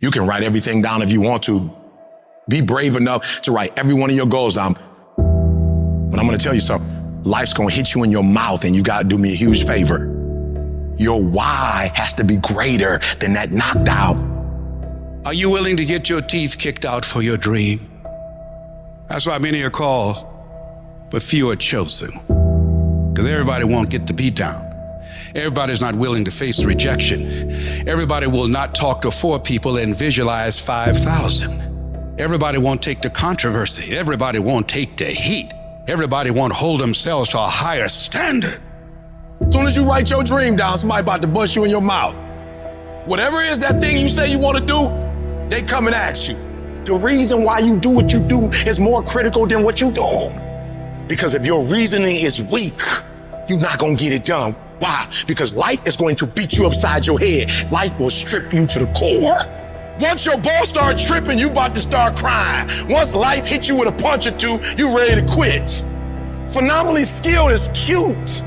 You can write everything down if you want to. Be brave enough to write every one of your goals down. But I'm going to tell you something. Life's going to hit you in your mouth, and you got to do me a huge favor. Your why has to be greater than that knockdown. Are you willing to get your teeth kicked out for your dream? That's why many are called, but few are chosen. Because everybody won't get the beat down. Everybody's not willing to face rejection. Everybody will not talk to 4 people and visualize 5,000. Everybody won't take the controversy. Everybody won't take the heat. Everybody won't hold themselves to a higher standard. As soon as you write your dream down, somebody about to bust you in your mouth. Whatever it is that thing you say you want to do, they come and ask you. The reason why you do what you do is more critical than what you do. Because if your reasoning is weak, you're not going to get it done. Why? Because life is going to beat you upside your head. Life will strip you to the core. Once your balls start tripping, you about to start crying. Once life hits you with a punch or two, you ready to quit. Phenomenally skilled is cute,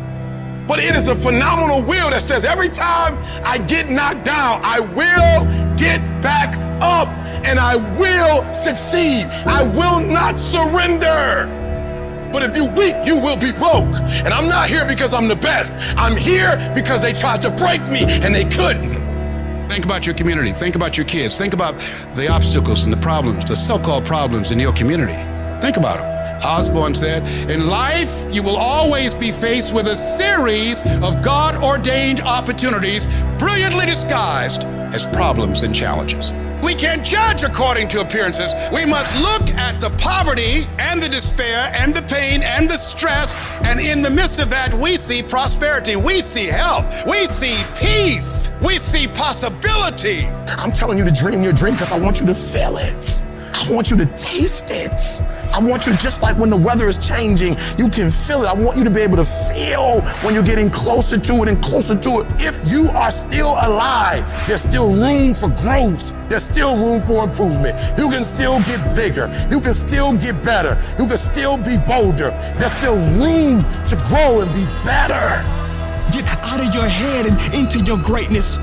but it is a phenomenal will that says every time I get knocked down, I will get back up and I will succeed. I will not surrender. But if you weak, you will be broke. And I'm not here because I'm the best. I'm here because they tried to break me and they couldn't. Think about your community. Think about your kids. Think about the obstacles and the problems, the so-called problems in your community. Think about them. Osborne said, in life, you will always be faced with a series of God-ordained opportunities brilliantly disguised as problems and challenges. We can't judge according to appearances. We must look at the poverty and the despair and the pain and the stress. And in the midst of that, we see prosperity. We see health. We see peace. We see possibility. I'm telling you to dream your dream because I want you to feel it. I want you to taste it. I want you, just like when the weather is changing, you can feel it. I want you to be able to feel when you're getting closer to it and closer to it. If you are still alive, there's still room for growth. There's still room for improvement. You can still get bigger. You can still get better. You can still be bolder. There's still room to grow and be better. Get out of your head and into your greatness.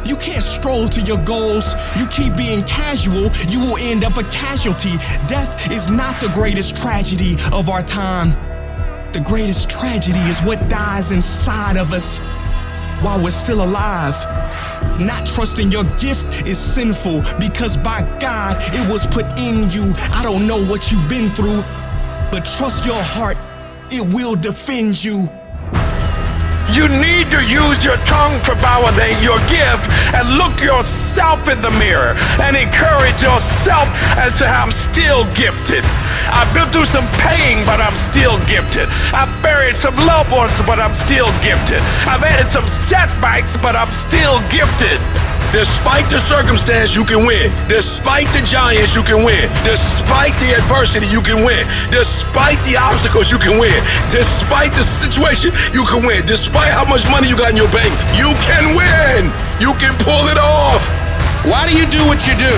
You can't stroll to your goals. You keep being casual, you will end up a casualty. Death is not the greatest tragedy of our time. The greatest tragedy is what dies inside of us while we're still alive. Not trusting your gift is sinful because by God, it was put in you. I don't know what you've been through, but trust your heart, it will defend you. You need to use your tongue to validate your gift and look yourself in the mirror and encourage yourself and say, I'm still gifted. I've been through some pain, but I'm still gifted. I've buried some loved ones, but I'm still gifted. I've had some setbacks, but I'm still gifted. Despite the circumstance, you can win. Despite the giants, you can win. Despite the adversity, you can win. Despite the obstacles, you can win. Despite the situation, you can win. Despite how much money you got in your bank, you can win. You can pull it off. Why do you do what you do?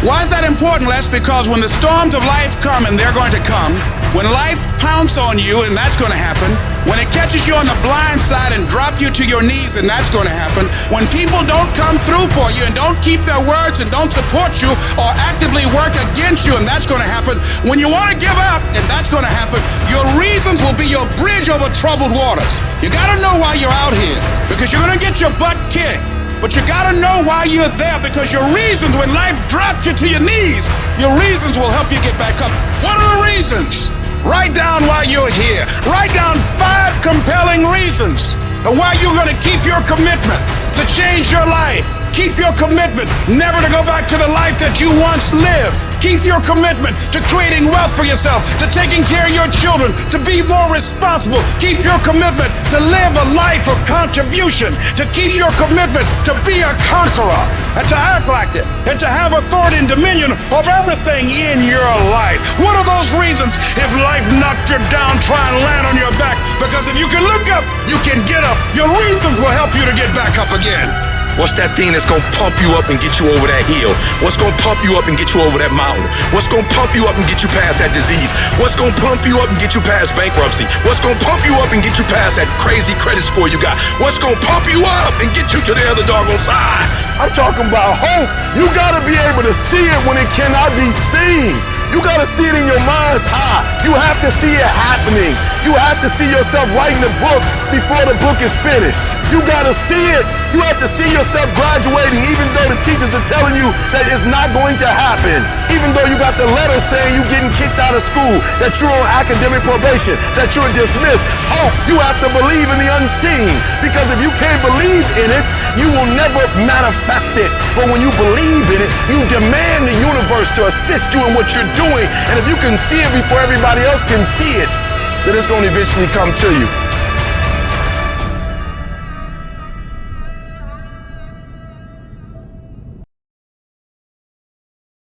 Why is that important, Les? Because when the storms of life come, and they're going to come, when life pounces on you, and that's going to happen, when it catches you on the blind side and drop you to your knees, and that's going to happen, when people don't come through for you and don't keep their words and don't support you or actively work against you, and that's going to happen, when you want to give up, and that's going to happen, your reasons will be your bridge over troubled waters. You got to know why you're out here, because you're going to get your butt kicked. But you gotta know why you're there, because your reasons, when life drops you to your knees, your reasons will help you get back up. What are the reasons? Write down why you're here. Write down 5 compelling reasons of why you're gonna keep your commitment to change your life. Keep your commitment never to go back to the life that you once lived. Keep your commitment to creating wealth for yourself, to taking care of your children, to be more responsible. Keep your commitment to live a life of contribution, to keep your commitment to be a conqueror, and to act like it, and to have authority and dominion of everything in your life. What are those reasons? If life knocked you down, try and land on your back, because if you can look up, you can get up. Your reasons will help you to get back up again. What's that thing that's gonna pump you up and get you over that hill? What's gonna pump you up and get you over that mountain? What's gonna pump you up and get you past that disease? What's gonna pump you up and get you past bankruptcy? What's gonna pump you up and get you past that crazy credit score you got? What's gonna pump you up and get you to the other doggone side? I'm talking about hope. You gotta be able to see it when it cannot be seen. You gotta see it in your mind's eye. You have to see it happening. You have to see yourself writing the book before the book is finished. You gotta see it. You have to see yourself graduating even though the teachers are telling you that it's not going to happen. Even though you got the letter saying you're getting kicked out of school, that you're on academic probation, that you're dismissed. Hope, you have to believe in the unseen. Because if you can't believe in it, you will never manifest it. But when you believe in it, you demand the universe to assist you in what you're doing. And if you can see it before everybody else can see it, then it's going to eventually come to you.